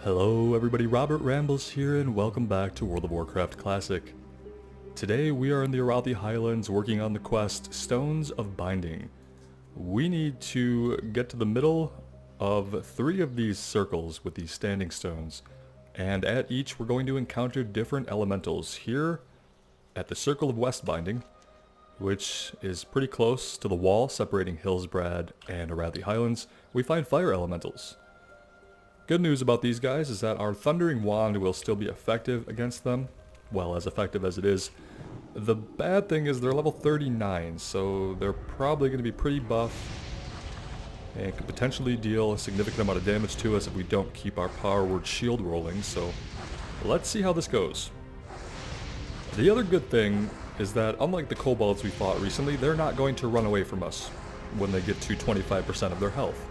Hello everybody, Robert Rambles here and welcome back to World of Warcraft Classic. Today we are in the Azeroth Highlands working on the quest Stones of Binding. We need to get to the middle of 3 of these circles with these standing stones, and at each we're going to encounter different elementals. Here at the Circle of West Binding, which is pretty close to the wall separating Hillsbrad and Azeroth Highlands, we find fire elementals. Good news about these guys is that our Thundering Wand will still be effective against them. Well, as effective as it is. The bad thing is they're level 39, so they're probably going to be pretty buff and could potentially deal a significant amount of damage to us if we don't keep our power word shield rolling, so let's see how this goes. The other good thing is that unlike the kobolds we fought recently, they're not going to run away from us when they get to 25% of their health.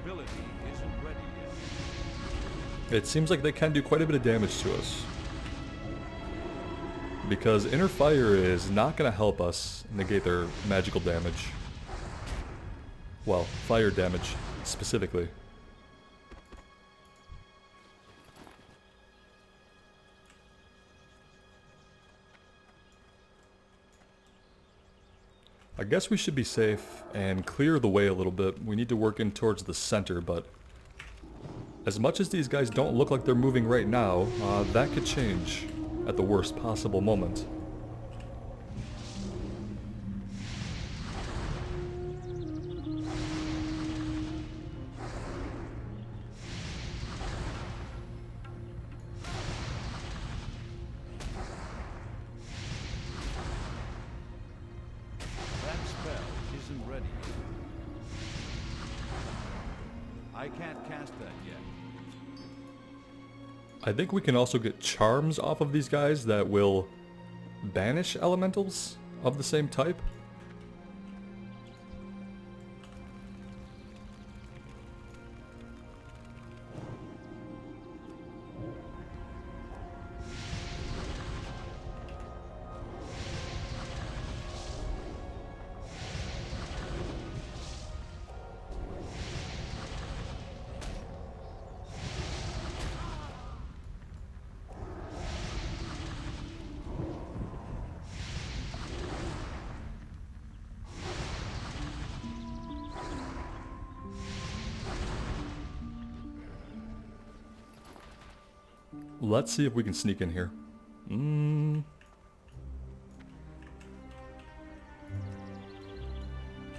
Ability isn't ready yet. It seems like they can do quite a bit of damage to us, because Inner Fire is not going to help us negate their magical damage. Well, fire damage specifically. I guess we should be safe and clear the way a little bit. We need to work in towards the center, but as much as these guys don't look like they're moving right now, that could change at the worst possible moment. I can't cast that yet. I think we can also get charms off of these guys that will banish elementals of the same type. Let's see if we can sneak in here.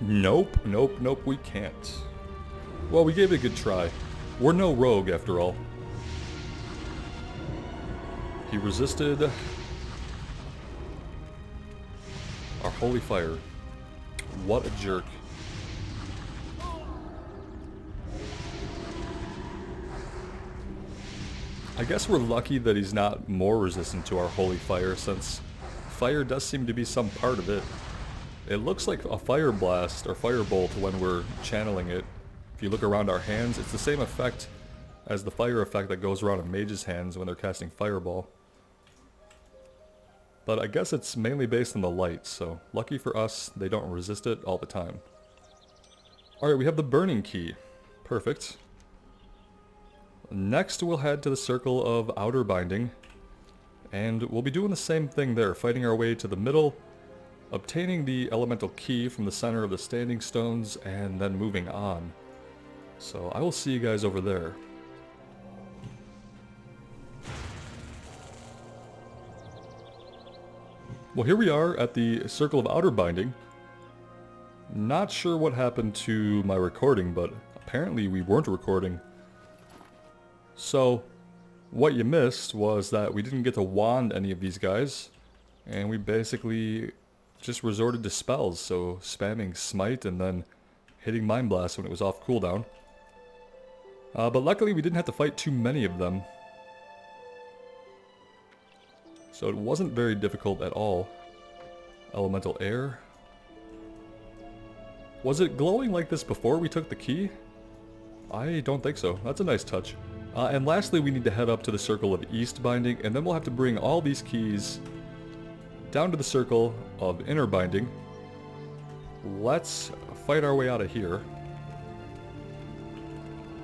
Nope, we can't. Well, we gave it a good try. We're no rogue, after all. He resisted our holy fire. What a jerk. I guess we're lucky that he's not more resistant to our holy fire, since fire does seem to be some part of it. It looks like a fire blast or firebolt when we're channeling it. If you look around our hands, it's the same effect as the fire effect that goes around a mage's hands when they're casting fireball. But I guess it's mainly based on the light, so lucky for us, they don't resist it all the time. Alright, we have the burning key. Perfect. Next we'll head to the Circle of Outer Binding, and we'll be doing the same thing there, fighting our way to the middle, obtaining the elemental key from the center of the standing stones, and then moving on. So I will see you guys over there. Well, here we are at the Circle of Outer Binding. Not sure what happened to my recording, but apparently we weren't recording. So, what you missed was that we didn't get to wand any of these guys, and we basically just resorted to spells, so spamming Smite and then hitting Mind Blast when it was off cooldown. But luckily we didn't have to fight too many of them, so it wasn't very difficult at all. Elemental Air. Was it glowing like this before we took the key? I don't think so. That's a nice touch. And lastly, we need to head up to the Circle of East Binding, and then we'll have to bring all these keys down to the Circle of Inner Binding. Let's fight our way out of here.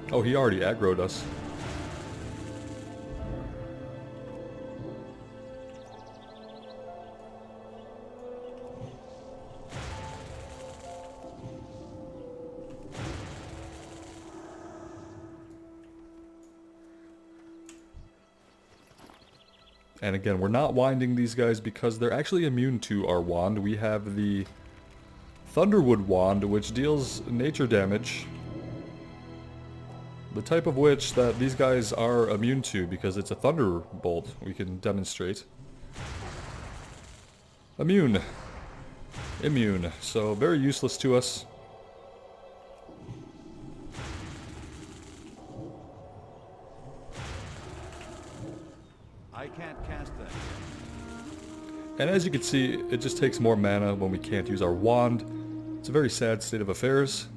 Oh, he already aggroed us. And again, we're not winding these guys because they're actually immune to our wand. We have the Thunderwood wand, which deals nature damage. The type of which that these guys are immune to because it's a thunderbolt, we can demonstrate. Immune. Immune. So very useless to us. I can't cast that yet. And as you can see, it just takes more mana when we can't use our wand. It's a very sad state of affairs.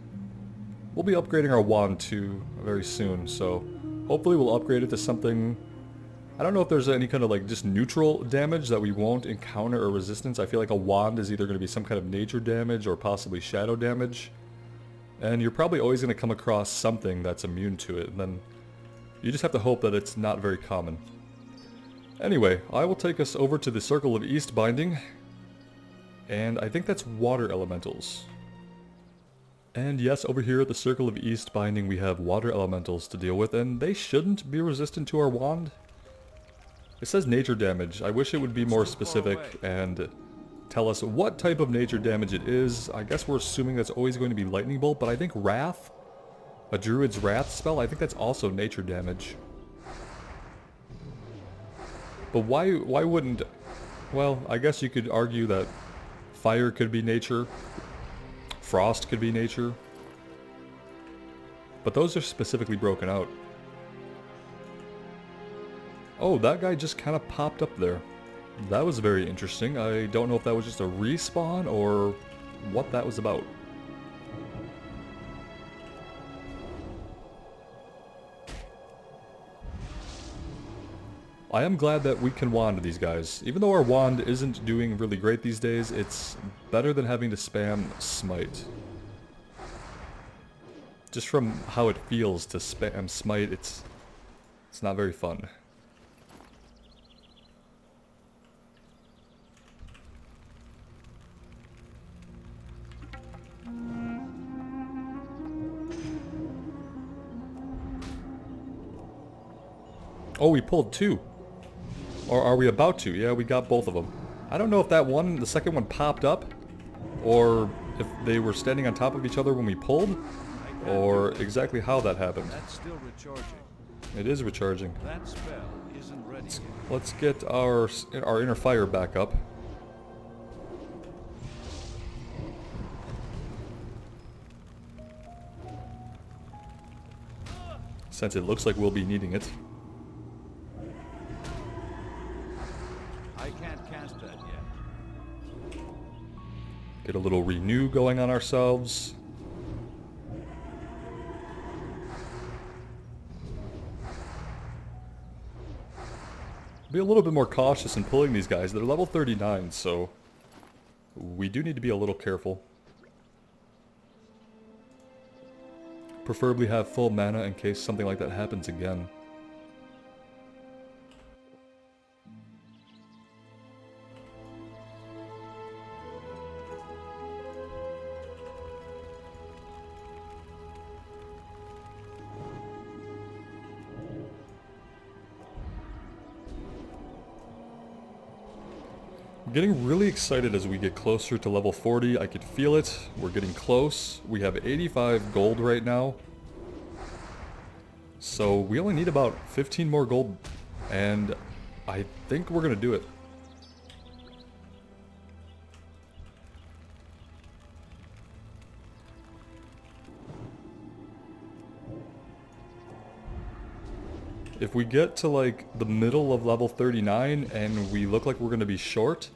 We'll be upgrading our wand too very soon, so hopefully we'll upgrade it to something... I don't know if there's any kind of like just neutral damage that we won't encounter or resistance. I feel like a wand is either going to be some kind of nature damage or possibly shadow damage. And you're probably always going to come across something that's immune to it, and then you just have to hope that it's not very common. Anyway, I will take us over to the Circle of East binding, and I think that's water elementals. And yes, over here at the Circle of East binding we have water elementals to deal with, and they shouldn't be resistant to our wand. It says nature damage. I wish it would be more specific and tell us what type of nature damage it is. I guess we're assuming that's always going to be lightning bolt, but I think Wrath, a druid's wrath spell, I think that's also nature damage. But why wouldn't... Well, I guess you could argue that fire could be nature. Frost could be nature. But those are specifically broken out. Oh, that guy just kind of popped up there. That was very interesting. I don't know if that was just a respawn or what that was about. I am glad that we can wand these guys. Even though our wand isn't doing really great these days, it's better than having to spam smite. Just from how it feels to spam smite, it's not very fun. Oh, we pulled two. Or are we about to? Yeah, we got both of them. I don't know if that one, the second one popped up, or if they were standing on top of each other when we pulled, or exactly how that happened. That's still recharging. It is recharging. That spell isn't ready yet. Let's get our inner fire back up. Since it looks like we'll be needing it. I can't cast that yet. Get a little renew going on ourselves. Be a little bit more cautious in pulling these guys. They're level 39, so we do need to be a little careful. Preferably have full mana in case something like that happens again. I'm getting really excited as we get closer to level 40. I could feel it. We're getting close. We have 85 gold right now. So we only need about 15 more gold. And I think we're going to do it. If we get to like the middle of level 39 and we look like we're going to be short,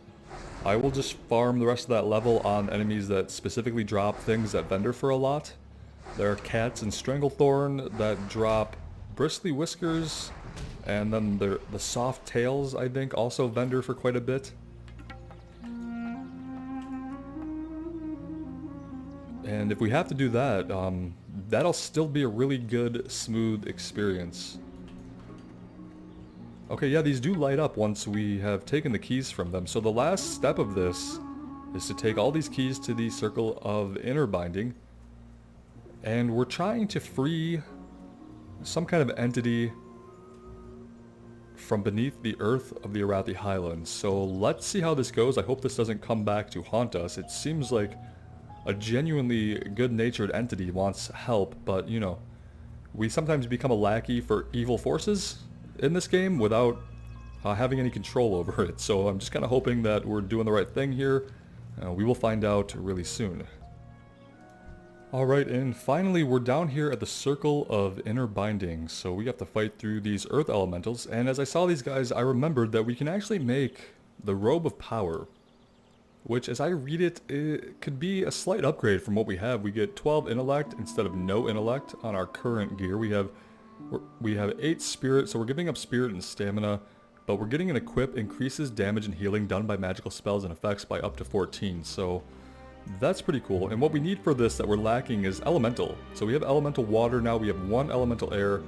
I will just farm the rest of that level on enemies that specifically drop things that vendor for a lot. There are cats and Stranglethorn that drop Bristly Whiskers, and then the soft tails, I think, also vendor for quite a bit. And if we have to do that, that'll still be a really good, smooth experience. Okay, yeah, these do light up once we have taken the keys from them. So the last step of this is to take all these keys to the Circle of Inner Binding. And we're trying to free some kind of entity from beneath the earth of the Arathi Highlands. So let's see how this goes. I hope this doesn't come back to haunt us. It seems like a genuinely good-natured entity wants help, but you know, we sometimes become a lackey for evil forces in this game without having any control over it. So I'm just kind of hoping that we're doing the right thing here. We will find out really soon. Alright, and finally we're down here at the Circle of Inner Binding. So we have to fight through these earth elementals, and as I saw these guys, I remembered that we can actually make the Robe of Power, which as I read it, it could be a slight upgrade from what we have. We get 12 intellect instead of no intellect on our current gear. We have 8 spirit, so we're giving up spirit and stamina, but we're getting an equip increases damage and healing done by magical spells and effects by up to 14. So that's pretty cool. And what we need for this that we're lacking is elemental. So we have elemental water now, we have 1 elemental air.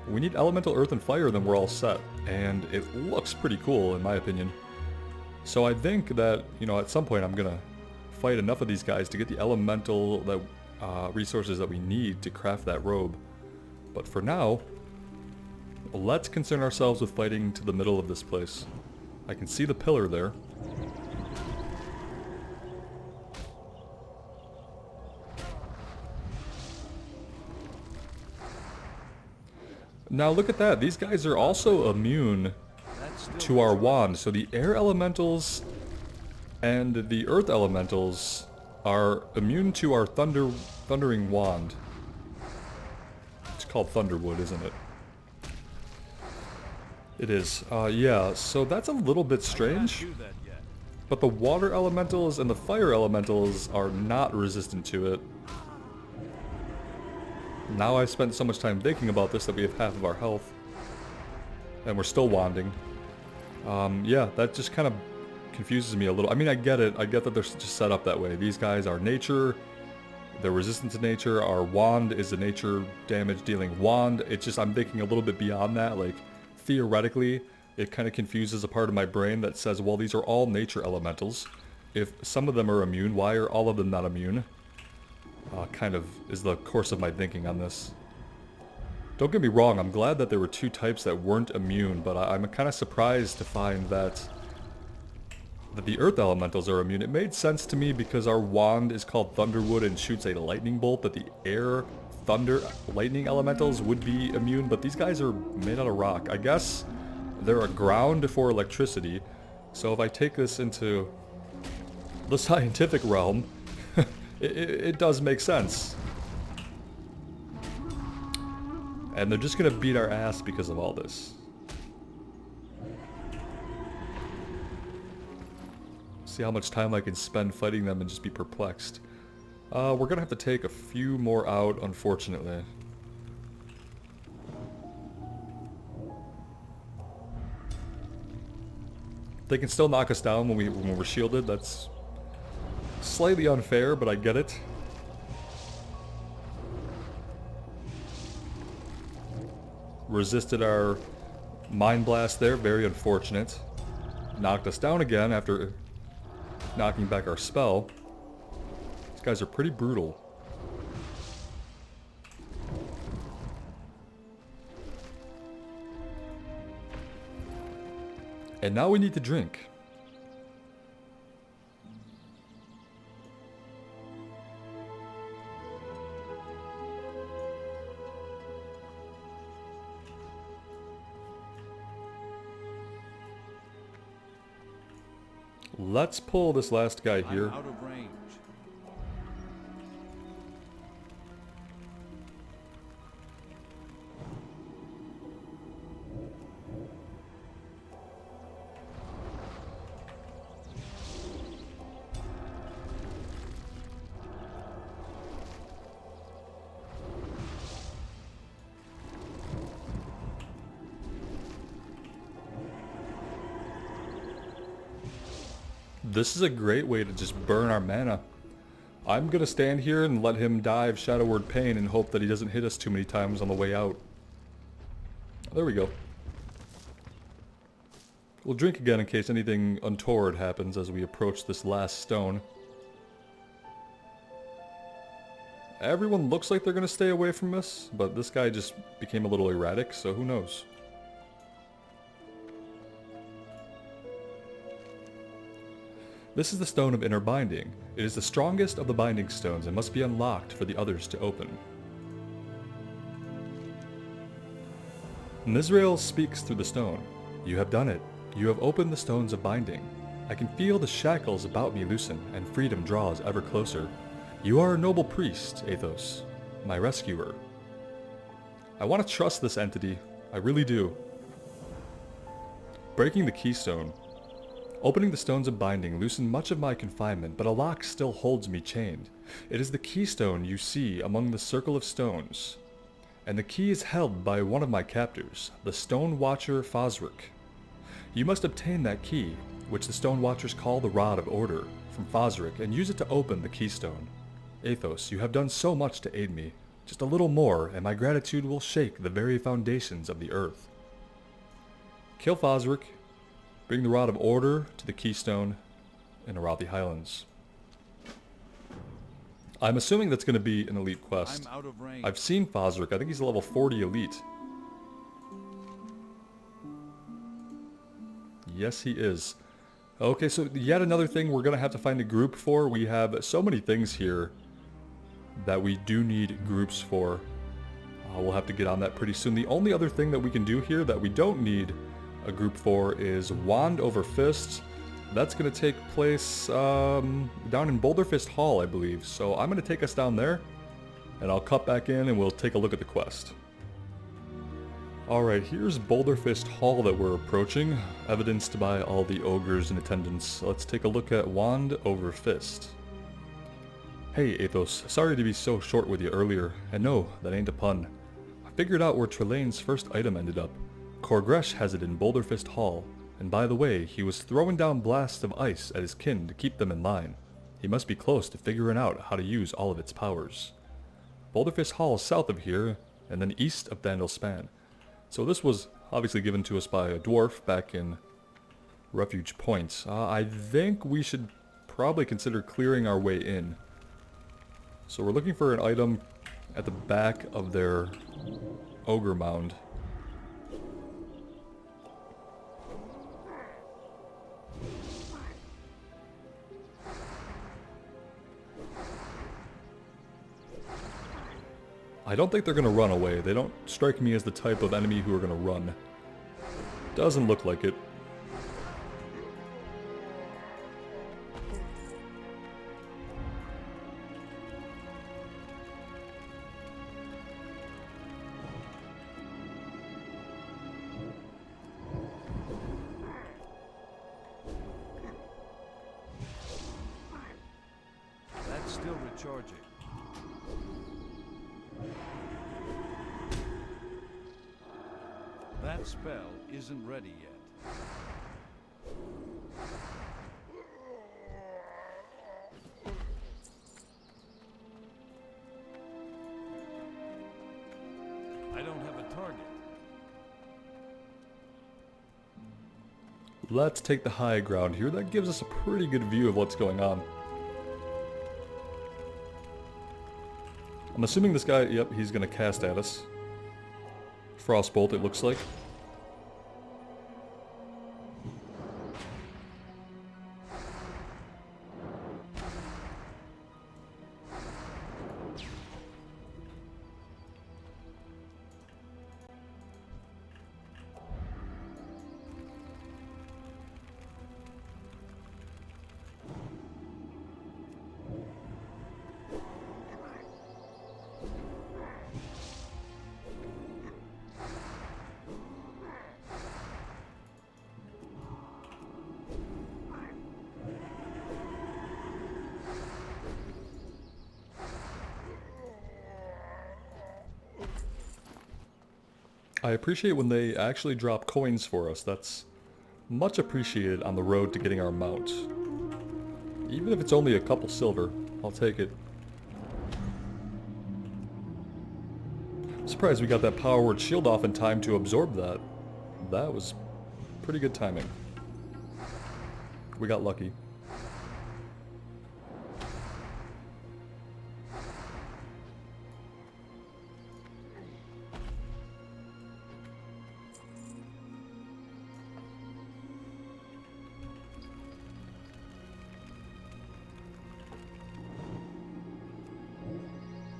We need elemental earth and fire, then we're all set. And it looks pretty cool in my opinion. So I think that, you know, at some point I'm gonna fight enough of these guys to get the elemental resources that we need to craft that robe. But for now, let's concern ourselves with fighting to the middle of this place. I can see the pillar there. Now look at that, these guys are also immune to our wand. So the air elementals and the earth elementals are immune to our thundering wand. It's called Thunderwood, isn't it? It is. Yeah, so that's a little bit strange. But the water elementals and the fire elementals are not resistant to it. Now I've spent so much time thinking about this that we have half of our health. And we're still wanding. Yeah, that just kind of confuses me a little. I mean, I get it. I get that they're just set up that way. These guys are nature. They're resistant to nature. Our wand is a nature damage dealing wand. It's just, I'm thinking a little bit beyond that. Like, theoretically, it kind of confuses a part of my brain that says, well, these are all nature elementals. If some of them are immune, why are all of them not immune? Kind of is the course of my thinking on this. Don't get me wrong, I'm glad that there were 2 types that weren't immune, but I'm kind of surprised to find that the earth elementals are immune. It made sense to me because our wand is called Thunderwood and shoots a lightning bolt, that the air, thunder, lightning elementals would be immune, but these guys are made out of rock. I guess they're a ground for electricity, so if I take this into the scientific realm, it does make sense. And they're just gonna beat our ass because of all this. See how much time I can spend fighting them and just be perplexed. We're gonna have to take a few more out, unfortunately. They can still knock us down when we're shielded. That's slightly unfair, but I get it. Resisted our Mind Blast there, very unfortunate. Knocked us down again after knocking back our spell. These guys are pretty brutal. And now we need to drink. Let's pull this last guy here. I'm out of range. This is a great way to just burn our mana. I'm gonna stand here and let him die of Shadowward Pain and hope that he doesn't hit us too many times on the way out. There we go. We'll drink again in case anything untoward happens as we approach this last stone. Everyone looks like they're gonna stay away from us, but this guy just became a little erratic, so who knows. This is the Stone of Inner Binding. It is the strongest of the binding stones and must be unlocked for the others to open. Mizrael speaks through the stone. You have done it. You have opened the stones of binding. I can feel the shackles about me loosen, and freedom draws ever closer. You are a noble priest, Athos, my rescuer. I want to trust this entity. I really do. Breaking the keystone. Opening the stones of binding loosened much of my confinement, but a lock still holds me chained. It is the keystone you see among the circle of stones, and the key is held by one of my captors, the Stone Watcher Fosric. You must obtain that key, which the Stone Watchers call the Rod of Order, from Fosric, and use it to open the keystone. Athos, you have done so much to aid me. Just a little more, and my gratitude will shake the very foundations of the earth. Kill Fosric. Bring the Rod of Order to the keystone in Arathi Highlands. I'm assuming that's going to be an elite quest. I'm out of range. I've seen Fosric. I think he's a level 40 elite. Yes, he is. Okay, so yet another thing we're going to have to find a group for. We have so many things here that we do need groups for. We'll have to get on that pretty soon. The only other thing that we can do here that we don't need a group for is Wand over Fist. That's going to take place down in Boulderfist Hall, I believe. So I'm going to take us down there, and I'll cut back in and we'll take a look at the quest. Alright, here's Boulderfist Hall that we're approaching, evidenced by all the ogres in attendance. Let's take a look at Wand over Fist. Hey Athos, sorry to be so short with you earlier, and no, that ain't a pun. I figured out where Trelane's first item ended up. Korgresh has it in Boulderfist Hall, and by the way, he was throwing down blasts of ice at his kin to keep them in line. He must be close to figuring out how to use all of its powers. Boulderfist Hall is south of here, and then east of Thandal Span. So this was obviously given to us by a dwarf back in Refuge Point. I think we should probably consider clearing our way in. So we're looking for an item at the back of their ogre mound. I don't think they're going to run away. They don't strike me as the type of enemy who are going to run. Doesn't look like it. That's still recharging. That spell isn't ready yet. I don't have a target. Let's take the high ground here. That gives us a pretty good view of what's going on. I'm assuming this guy, yep, he's going to cast at us. Frostbolt, it looks like. I appreciate when they actually drop coins for us. That's much appreciated on the road to getting our mount. Even if it's only a couple silver. I'll take it. I'm surprised we got that power word shield off in time to absorb that. That was pretty good timing. We got lucky.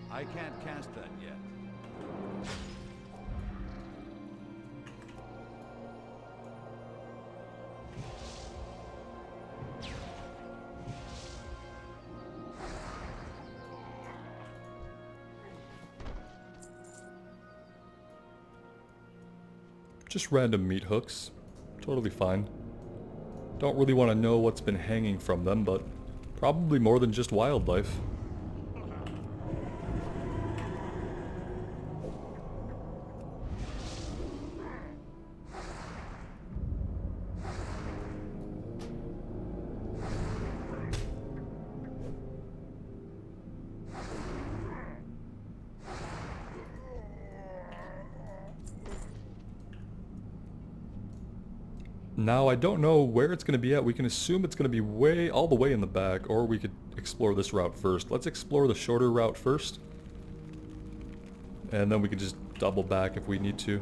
I can't cast that yet. Just random meat hooks. Totally fine. Don't really want to know what's been hanging from them, but probably more than just wildlife. Now, I don't know where it's going to be at. We can assume it's going to be all the way in the back, or we could explore this route first. Let's explore the shorter route first. And then we can just double back if we need to.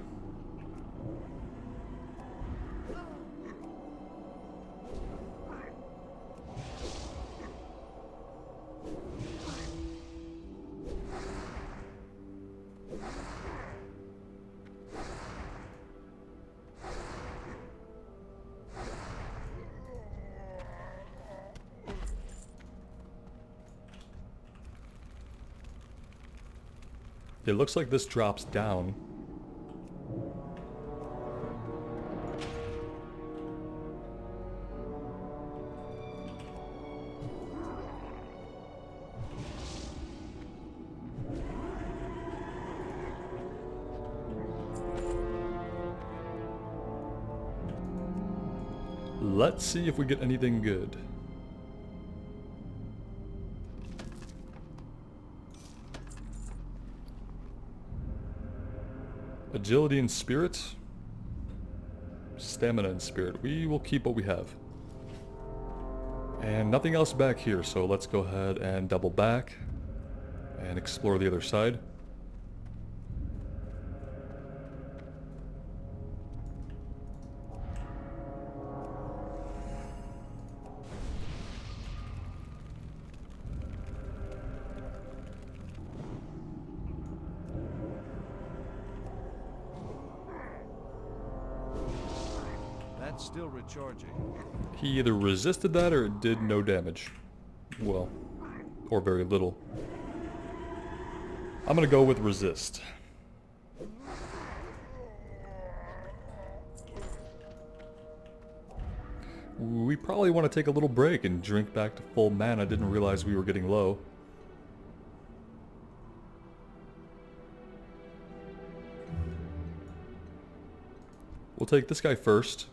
It looks like this drops down. Let's see if we get anything good. Agility and spirit. Stamina and spirit. We will keep what we have. And nothing else back here, so let's go ahead and double back and explore the other side. That's still recharging. He either resisted that or it did no damage. Well, or very little. I'm gonna go with resist. We probably want to take a little break and drink back to full mana. Didn't realize we were getting low. We'll take this guy first.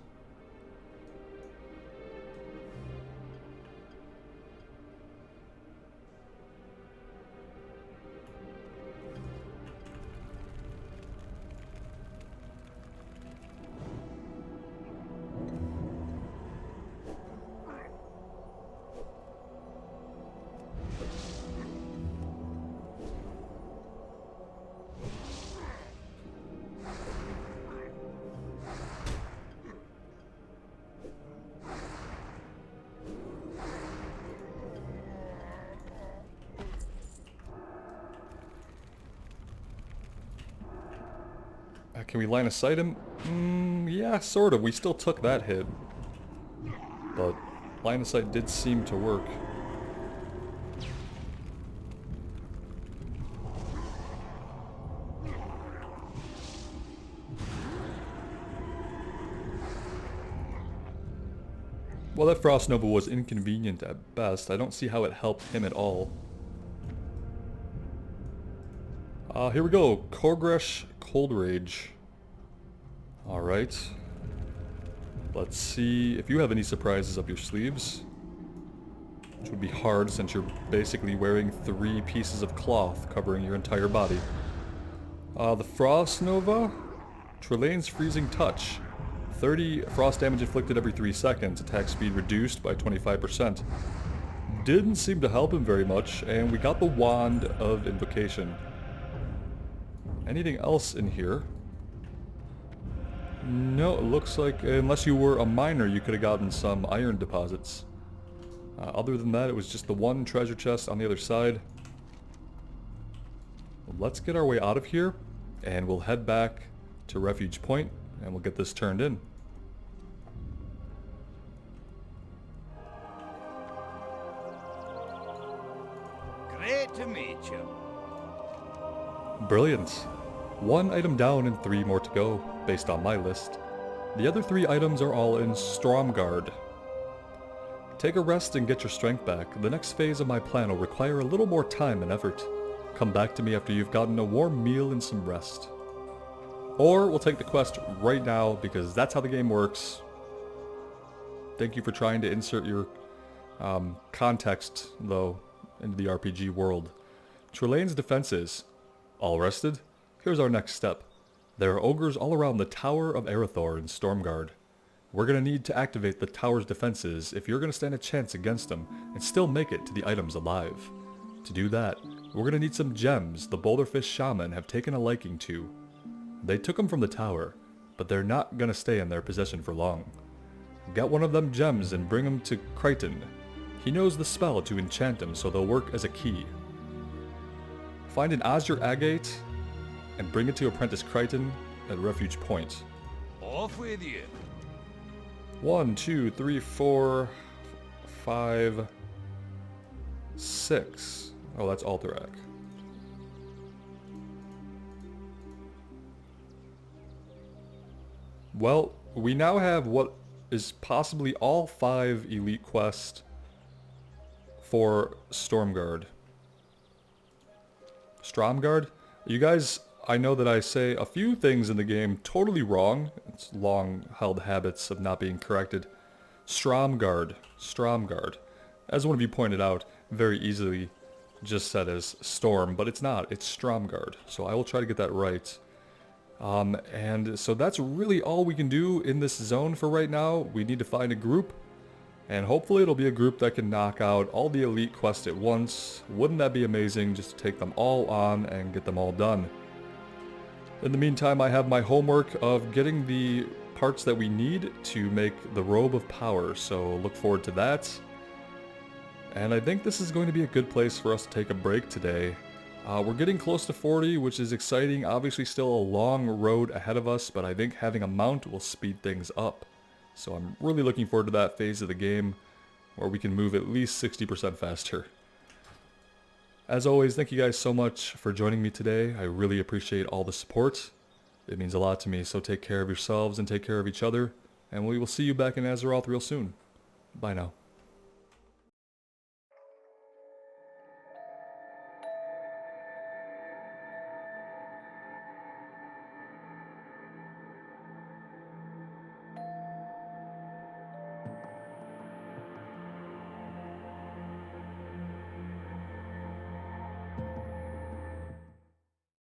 Can we line of sight him? Yeah, sort of. We still took that hit. But line of sight did seem to work. Well, that Frost Nova was inconvenient at best. I don't see how it helped him at all. Here we go. Korgresh Cold Rage. Alright. Let's see if you have any surprises up your sleeves. which would be hard since you're basically wearing 3 pieces of cloth covering your entire body. The Frost Nova, Trelane's Freezing Touch. 30 frost damage inflicted every 3 seconds, attack speed reduced by 25%. Didn't seem to help him very much, and we got the Wand of Invocation. Anything else in here? No, it looks like, unless you were a miner, you could have gotten some iron deposits. Other than that, it was just the one treasure chest on the other side. Let's get our way out of here, and we'll head back to Refuge Point, and we'll get this turned in. Great to meet you. Brilliant. 1 item down and 3 more to go, based on my list. The other 3 items are all in Stromgarde. Take a rest and get your strength back. The next phase of my plan will require a little more time and effort. Come back to me after you've gotten a warm meal and some rest. Or we'll take the quest right now, because that's how the game works. Thank you for trying to insert your context, though, into the RPG world. Trelane's defenses. All rested? Here's our next step. There are ogres all around the Tower of Azeroth in Stormguard. We're going to need to activate the tower's defenses if you're going to stand a chance against them and still make it to the items alive. To do that, we're going to need some gems the Boulderfist Shaman have taken a liking to. They took them from the tower, but they're not going to stay in their possession for long. Get one of them gems and bring them to Crichton. He knows the spell to enchant them, so they'll work as a key. Find an Azure Agate and bring it to Apprentice Crichton at Refuge Point. Off with you. 1, 2, 3, 4, 5, 6. Oh, that's Alterac. Well, we now have what is possibly all 5 elite quests for Stormguard. Stromguard? You guys, I know that I say a few things in the game totally wrong. It's long-held habits of not being corrected. Stromguard. Stromguard. As one of you pointed out, very easily just said as Storm, but it's not. It's Stromguard. So I will try to get that right. And so that's really all we can do in this zone for right now. We need to find a group, and hopefully it'll be a group that can knock out all the elite quests at once. Wouldn't that be amazing, just to take them all on and get them all done? In the meantime, I have my homework of getting the parts that we need to make the Robe of Power, so look forward to that. And I think this is going to be a good place for us to take a break today. We're getting close to 40, which is exciting. Obviously still a long road ahead of us, but I think having a mount will speed things up. So I'm really looking forward to that phase of the game where we can move at least 60% faster. As always, thank you guys so much for joining me today. I really appreciate all the support. It means a lot to me, so take care of yourselves and take care of each other. And we will see you back in Azeroth real soon. Bye now.